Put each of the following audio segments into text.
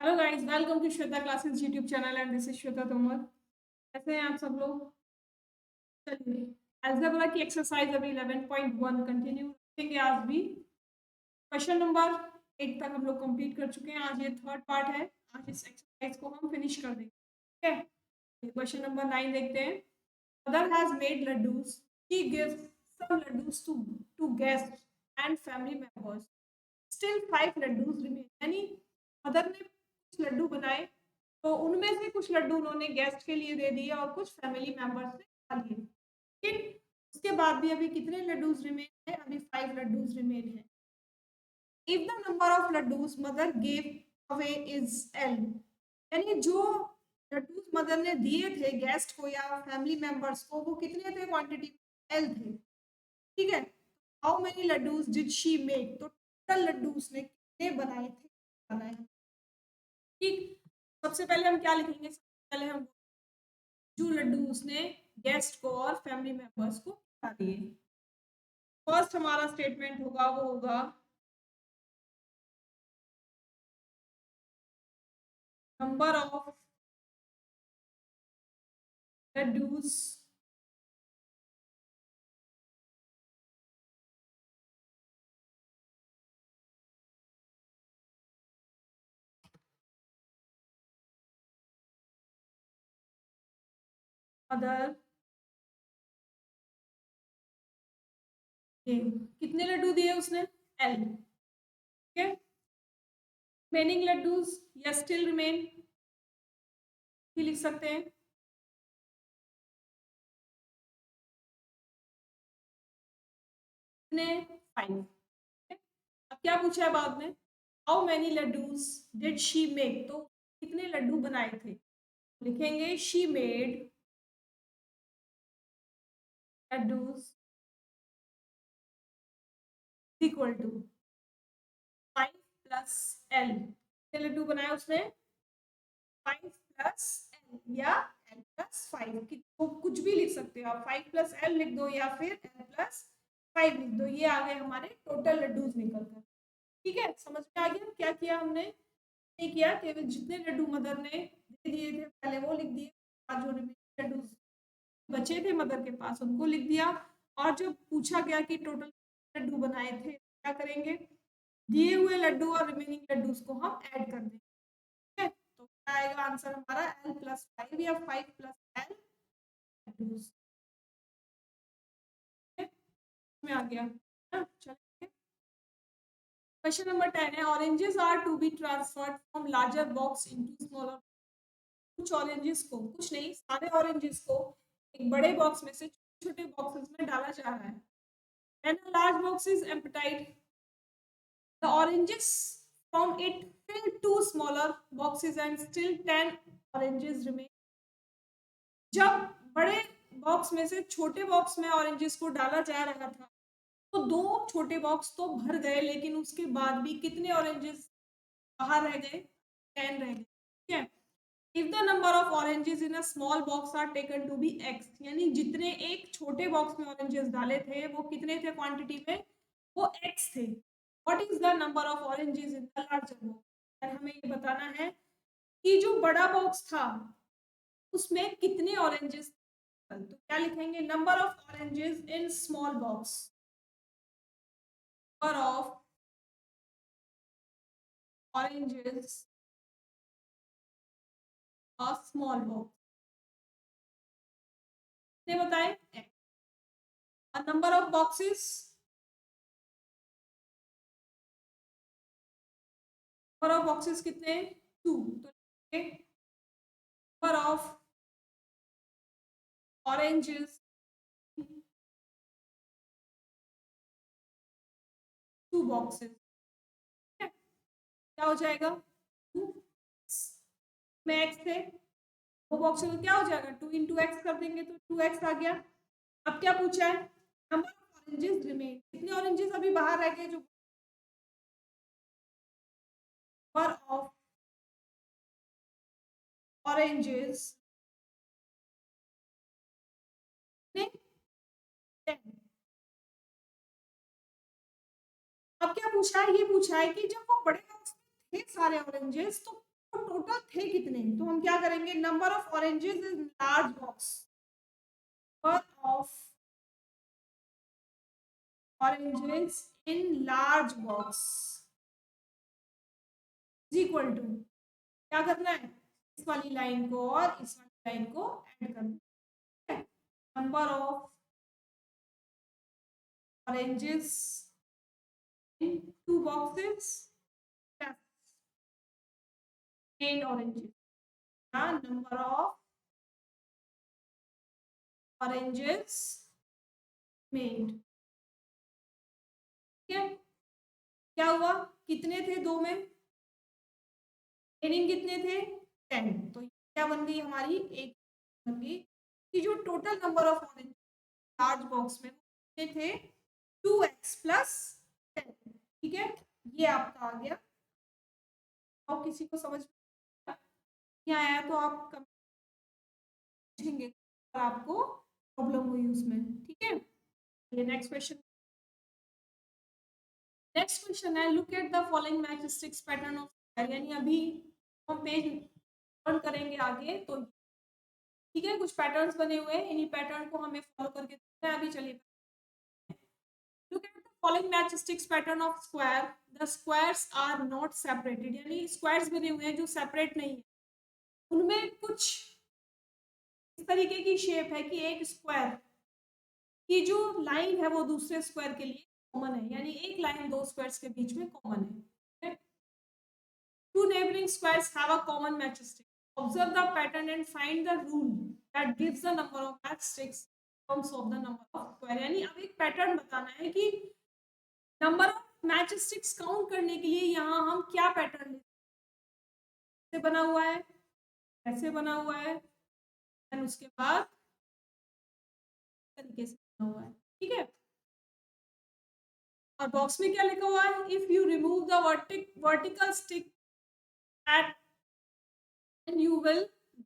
Hello guys, welcome to Shweta classes YouTube channel and this is Shweta Tomar. कैसे हैं आप सब लोग? चलिए, अलजेब्रा की एक्सरसाइज अभी 11.1 कंटिन्यू रखेंगे आज भी। क्वेश्चन नंबर 8 तक हम लोग कंप्लीट कर चुके हैं। आज ये थर्ड पार्ट है। आज इस एक्सरसाइज को हम फिनिश कर देंगे। ठीक है, क्वेश्चन नंबर 9 देखते हैं। Mother has made laddoos, she gives some laddoos to guest and family members, still 5 laddoos remain. यानी मदर ने कुछ लड्डू बनाए, तो उनमें से कुछ लड्डू उन्होंने गेस्ट के लिए दे दिए और कुछ फैमिली मेंबर्स ने खा लिए। लेकिन उसके बाद भी अभी कितने लड्डूस रिमेन है? अभी 5 लड्डूस रिमेन है। If the number of laddoos mother gave away is L, यानी जो लड्डूस मदर ने दिए थे गेस्ट को या फैमिली मेंबर्स को, वो कितने थे? क्वांटिटी एल थे। ठीक है, how many laddoos did she make? तो टोटल लड्डूस ने कितने बनाए थे? बनाए। ठीक, सबसे पहले हम क्या लिखेंगे? सबसे पहले हम जो लड्डू उसने गेस्ट को और फैमिली मेंबर्स को खिला दिए। फर्स्ट हमारा स्टेटमेंट होगा, वो होगा number of laddoos mother gave. कितने लड्डू दिए उसने? एल। ठीक है, रिमेनिंग लड्डूस या स्टिल रिमेन भी लिख सकते हैं। कितने? 5। अब क्या पूछा है बाद में? How many laddoos did she make? तो कितने लड्डू बनाए थे? लिखेंगे she made laddoos equal to 5 plus L. कितने लड्डू बनाए उसने? 5 प्लस एल या एल प्लस 5, तो कुछ भी लिख सकते हो आप। 5 प्लस एल लिख दो या फिर एल प्लस 5 लिख दो। ये आ गए हमारे टोटल लड्डूज निकल कर। ठीक है, समझ में आ गया क्या किया हमने? ये किया केवल जितने लड्डू मदर ने दे दिए थे पहले वो लिख दिए, और जो रिमेनिंग लड्डू बचे थे मदर के पास उनको लिख दिया। और जब पूछा गया कि टोटल लड्डू बनाए थे, क्या करेंगे? दिए हुए लड्डू और रिमेनिंग लड्डू को हम ऐड कर देंगे। ठीक है, तो क्या आएगा आंसर हमारा? एल प्लस 5 या 5 प्लस एल लड्डूज। में आ गया ना? चलिए, क्वेश्चन नंबर 10 है। Oranges are to be transferred from larger box into smaller. कुछ ऑरेंजेस को, कुछ नहीं सारे ऑरेंजेस को एक बड़े बॉक्स में से छोटे छोटे बॉक्सेस में डाला जा रहा है। When a large box is emptied, the oranges from it fill two smaller boxes and still 10 oranges remain. जब बड़े बॉक्स में से छोटे बॉक्स में ऑरेंजेस को डाला जा रहा था, तो दो छोटे बॉक्स तो भर गए, लेकिन उसके बाद भी कितने ऑरेंजेस बाहर रह गए? 10 रह गए। ठीक है, if the number of oranges in a small box are taken to be x, यानी जितने एक छोटे बॉक्स में ऑरेंजेस डाले थे वो कितने थे क्वांटिटी में? वो एक्स थे। What is the number of oranges in the larger box? हमें ये बताना है कि जो बड़ा बॉक्स था उसमें कितने ऑरेंजेस। तो क्या लिखेंगे? Number of oranges in small box, number of oranges of small box कितने बताए? और number of boxes, number of boxes कितने? 2। तो नंबर ऑफ ऑरेंजेस 2 बॉक्सेस। क्या हो जाएगा? 2 में एक्स थे, 2 बॉक्सेस में क्या हो जाएगा? 2 इंटू एक्स कर देंगे तो 2x आ गया। अब क्या पूछा है? नंबर ऑफ ऑरेंजेस रिमेन, कितने ऑरेंजेस अभी बाहर रह गए? जो नंबर ऑफ ऑरेंजेस ने 10। अब क्या पूछा है? ये पूछा है कि जब वो बड़े बॉक्स में थे सारे ऑरेंजेस, तो तो टोटल थे कितने, तो हम क्या करेंगे, number of oranges in large box, number of oranges in large box is equal to, क्या करना है, इस वाली लाइन को और इस वाली लाइन को ऐड करना है, number of oranges in two boxes plus and oranges, number of oranges made, ठीक है। क्या हुआ, कितने थे दो में, remaining कितने थे 10, तो क्या बन गई हमारी, एक बन गई कि जो total number of orange large box में कितने थे 2x प्लस 10, ठीक है। ये आपका आ गया, और किसी को समझ नहीं आया तो आप पूछेंगे अगर आपको प्रॉब्लम हुई उसमें, ठीक है। ये नेक्स्ट क्वेश्चन, नेक्स्ट क्वेश्चन है, look at the following matchsticks pattern of, यानी अभी हम पेज टर्न करेंगे आगे तो ठीक है, कुछ पैटर्न्स बने हुए हैं, इन्हीं पैटर्न को हमें फॉलो करके देखना है। अभी चलिए, look at the following matchsticks pattern of square, the squares are not separated, यानी स्क्वायर्स बने हुए हैं जो सेपरेट नहीं है, उनमें कुछ इस तरीके की शेप है कि एक स्क्वायर की जो लाइन है वो दूसरे स्क्वायर के लिए कॉमन है, यानी एक लाइन दो स्क्वायर्स के बीच में कॉमन है। Two neighboring squares have a common matchstick. Observe the pattern and find the rule that gives the number of matchsticks in terms of the number of square. यानी अब एक पैटर्न बताना है कि नंबर ऑफ मैचस्टिक्स काउंट करने के लिए यहाँ हम क्या पैटर्न लेते, बना हुआ है, कैसे बना हुआ है, और उसके बाद तरीके से बना हुआ है, ठीक है। और बॉक्स में क्या लिखा हुआ है, if you remove the vertical stick at end you will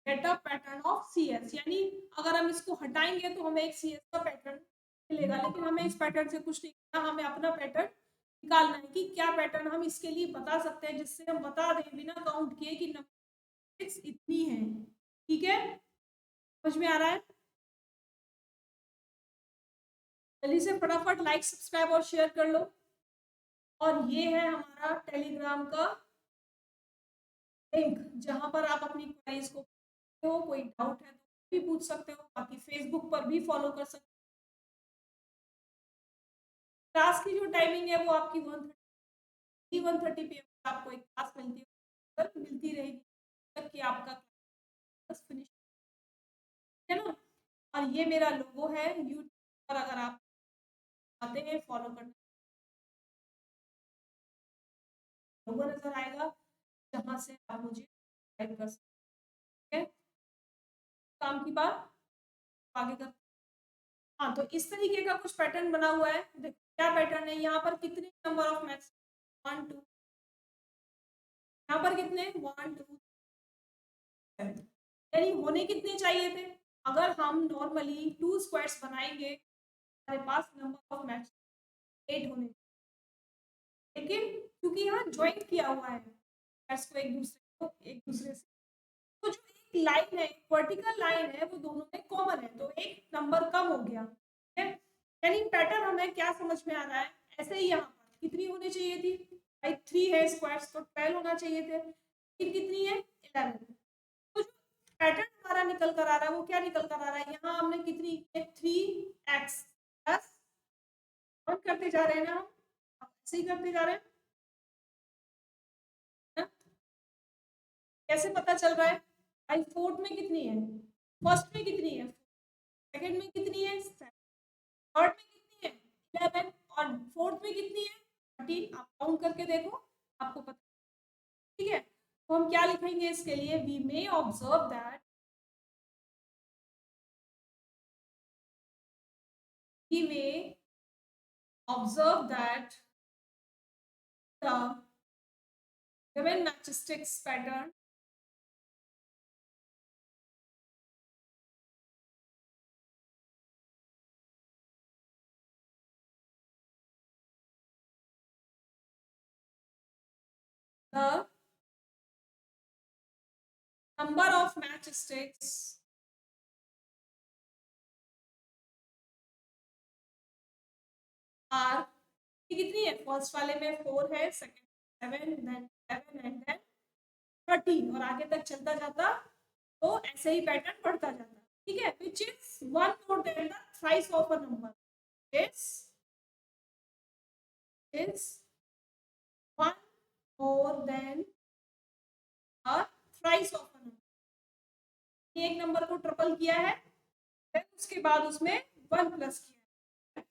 get a pattern of CS, यानी अगर हम इसको हटाएंगे तो हमें एक CS का पैटर्न मिलेगा, लेकिन हमें इस पैटर्न से कुछ नहीं करना, हमें अपना पैटर्न निकालना है कि क्या पैटर्न हम इसके लिए बता सकते हैं, जिससे हम बता दें बिना काउंट किए कि नंबर इतनी है, ठीक है। समझ में आ रहा है, जल्दी से फटाफट लाइक सब्सक्राइब और शेयर कर लो। और ये है हमारा टेलीग्राम का लिंक, जहां पर आप अपनी क्वेरीज को हो, कोई डाउट है तो भी पूछ सकते हो, बाकी फेसबुक पर भी फॉलो कर सकते हो। क्लास की जो टाइमिंग है वो आपकी 1:30 PM आपको एक क्लास मिलती है, मिलती रहेगी तक कि आपका क्लास फिनिश, है ना। और ये मेरा लोगो है यूट्यूब पर, अगर आप आते हैं फॉलो करना, लोगो नजर आएगा जहां से आप मुझे टाइप कर सकते हैं, काम की बात आगे कर। हाँ, तो इस तरीके का कुछ पैटर्न बना हुआ है, देखो क्या पैटर्न है, यहाँ पर कितने नंबर ऑफ मैच, 1 2, यहाँ पर कितने 1 2 7, यानी होने कितने चाहिए थे, अगर हम नॉर्मली 2 स्क्वायर्स बनाएंगे हमारे पास नंबर ऑफ मैच 8 होने, लेकिन क्योंकि यहाँ ज्वाइंट किया हुआ है स्क्वायर्स को एक दूसरे से, तो जो एक लाइन है, वर्टिकल लाइन है, वो दोनों में कॉमन है, तो एक नंबर कम हो गया, ठीक है। यानी पैटर्न हमें क्या समझ में आ रहा है, ऐसे ही यहाँ पर कितनी होनी चाहिए थी, भाई 3 है स्क्वायर्स तो 12 होना चाहिए थे, लेकिन कितनी है 11, तो जो पैटर्न हमारा निकल कर आ रहा है वो क्या निकल कर आ रहा है, यहाँ हमने कितनी 3x प्लस 1 करते जा रहे हैं ना, हम ऐसे ही करते जा रहे हैं ना? कैसे पता चल रहा है, भाई फोर्थ में कितनी है, फर्स्ट में कितनी है, सेकंड में कितनी है, थर्ड में कितनी है 11, और फोर्थ में कितनी है 13, आप काउंट करके देखो आपको पता, ठीक है। तो हम क्या लिखेंगे इसके लिए, we may observe that, we may observe that the given matchsticks pattern the number of matchsticks are, कितनी है? फर्स्ट वाले में 4 है, सेकंड 7, देन 11 एंड देन 13 और आगे तक चलता जाता तो ऐसे ही पैटर्न बढ़ता जाता। ठीक है, which is one more than the thrice of a number is one more than a thrice of a number। एक नंबर को ट्रिपल किया है, फिर उसके बाद उसमें 1 प्लस किया है।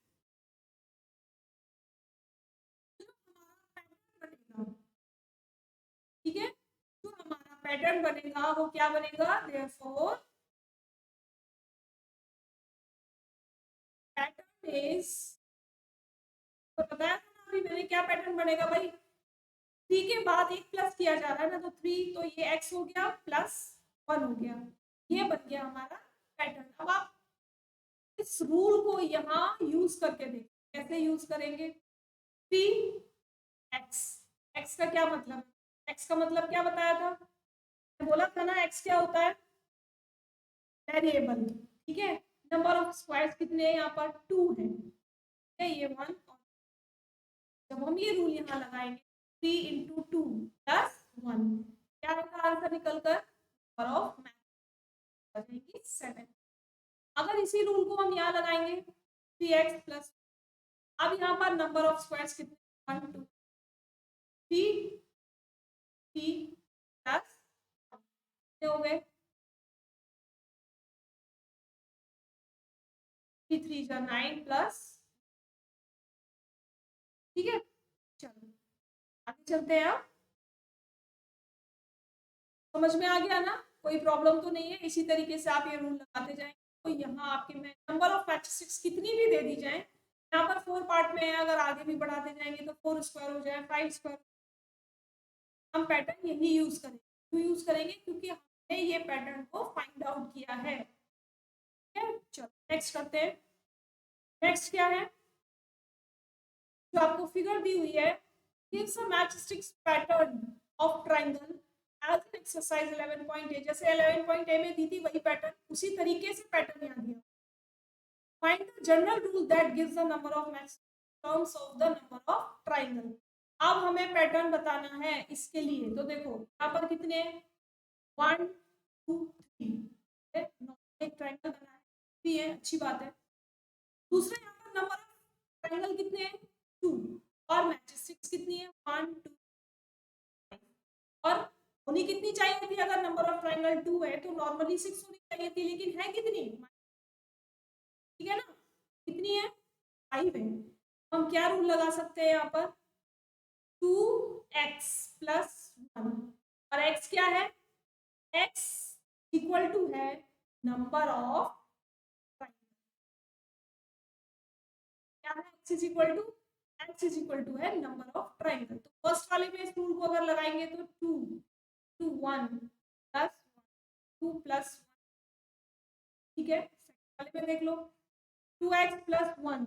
ठीक है, जो हमारा पैटर्न बनेगा वो क्या बनेगा? therefore पैटर्न इज, तो बताया था ना अभी मैंने क्या पैटर्न बनेगा भाई? 3 के बाद 1 प्लस किया जा रहा है ना, तो 3 तो ये x हो गया प्लस 1 हो गया, ये बन गया हमारा पैटर्न। अब आप इस रूल को यहाँ यूज करके देखिए, कैसे यूज करेंगे? 3x, x का क्या मतलब? x का मतलब क्या बताया था? मैं बोला था ना x क्या होता है? वेरिएबल। ठीक है, नंबर ऑफ स्क्वायर्स कितने हैं यहाँ पर? 2 है, ये 1। जब हम ये रूल यहाँ लगाएंगे 3 इंटू 2 प्लस 1, क्या होगा आंसर निकल कर? Number of match 7। अगर इसी रूल को हम यहाँ लगाएंगे 3x प्लस, अब यहाँ पर नंबर ऑफ स्क्वायर्स कितने? 1 2 3 3 प्लस कितने हो गए? 3 3 जा 9 प्लस। ठीक है, चलो आगे चलते हैं। आप समझ में आ गया ना? कोई प्रॉब्लम तो नहीं है? इसी तरीके से आप ये रूल लगाते जाएंगे तो यहाँ आपके में नंबर ऑफ मैट्रिसेस कितनी भी दे दी जाए, यहाँ पर 4 पार्ट में है, अगर आगे भी बढ़ाते जाएंगे तो 4 स्क्वायर हो जाए, 5 स्क्वायर। हम पैटर्न यही यूज करेंगे। क्यों यूज करेंगे? क्योंकि हमने ये पैटर्न को फाइंड आउट किया है। ठीक है, चलो नेक्स्ट करते हैं। नेक्स्ट क्या है जो आपको फिगर दी हुई है? gives a matchsticks pattern of triangle as an exercise 11.a। जैसे 11.a में दी थी वही पैटर्न, उसी तरीके से पैटर्न यहाँ दिया। find the general rule that gives the number of match terms of the number of triangle। अब हमें पैटर्न बताना है इसके लिए, तो देखो यहाँ पर कितने? 1 2 3, एक ट्रायंगल बना है, 3 है, अच्छी बात है। दूसरे यहाँ पर नंबर ऑफ ट्रायंगल कितने हैं? 2, और मैट्रिसेस कितनी है? 1 2 5। और होनी कितनी चाहिए थी? अगर नंबर ऑफ ट्रायंगल 2 है तो नॉर्मली 6 होनी चाहिए थी, लेकिन है कितनी? ठीक है ना, कितनी है? 5 है। हम क्या रूल लगा सकते हैं यहाँ पर? 2x प्लस 1, और x क्या है? x इक्वल टू है नंबर ऑफ ट्रायंगल। क्या है? x is equal to, x is equal to है नंबर ऑफ ट्रायंगल। तो फर्स्ट वाले में इस रूल को अगर लगाएंगे तो 2 2 1 प्लस 2 प्लस 1। ठीक है, सेकंड वाले में देख लो 2x plus 1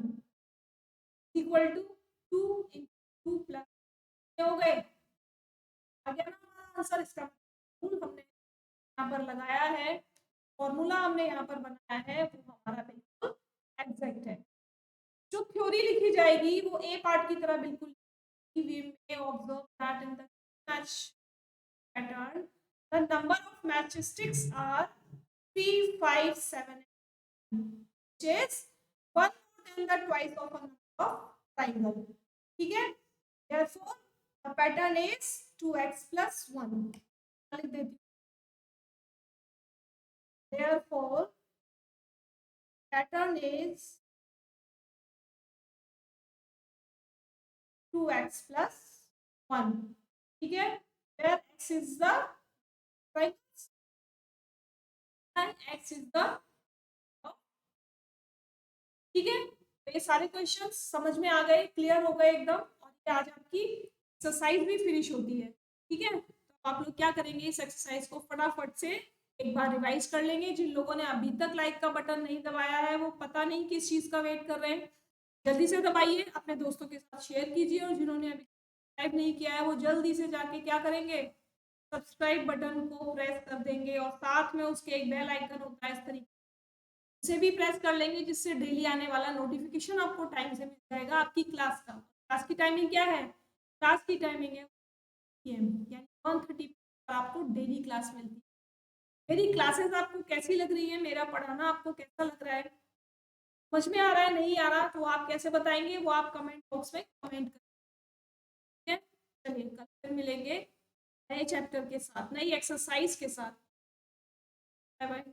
equal to 2 into 2 plus, हो गए? आ गया ना हमारा आंसर? इसका रूल हमने यहाँ पर लगाया है, फॉर्मूला हमने यहाँ पर बनाया है, वो हमारा बिल्कुल एग्जैक्ट है। जो थ्योरी लिखी जाएगी वो ए पार्ट की तरह बिल्कुल, we may observe that in the match pattern the number of matchsticks are 3 5 7 which is one more than the twice of a number of triangle। ठीक है, therefore the pattern is 2x plus 1। लिख देती हूँ, therefore pattern is 2x plus 1। ठीक है, where x is the triangle and x is the, ठीक है। तो ये सारे क्वेश्चंस समझ में आ गए, क्लियर हो गए एकदम, और ये आज आपकी एक्सरसाइज भी फिनिश होती है। ठीक है, तो आप लोग क्या करेंगे, इस एक्सरसाइज को फटाफट से एक बार रिवाइज कर लेंगे। जिन लोगों ने अभी तक लाइक का बटन नहीं दबाया है वो पता नहीं किस चीज का वेट कर रहे हैं, जल्दी से दबाइए, अपने दोस्तों के साथ शेयर कीजिए, और जिन्होंने अभी सब्सक्राइब नहीं किया है वो जल्दी से जाके क्या करेंगे, सब्सक्राइब बटन को प्रेस कर देंगे और साथ में उसके एक बेल आइकन होता है इस तरीके, उसे भी प्रेस कर लेंगे, जिससे डेली आने वाला नोटिफिकेशन आपको टाइम से मिल जाएगा आपकी क्लास का। क्लास की टाइमिंग क्या है? क्लास की टाइमिंग है PM, यानी 1:30 पर आपको डेली क्लास मिलती है। मेरी क्लासेस आपको कैसी लग रही है, मेरा पढ़ाना आपको कैसा लग रहा है, समझ में आ रहा है, नहीं आ रहा, तो आप कैसे बताएंगे वो आप कमेंट बॉक्स में कमेंट करें। चलिए कल फिर मिलेंगे नए चैप्टर के साथ, नई एक्सरसाइज के साथ। Bye bye.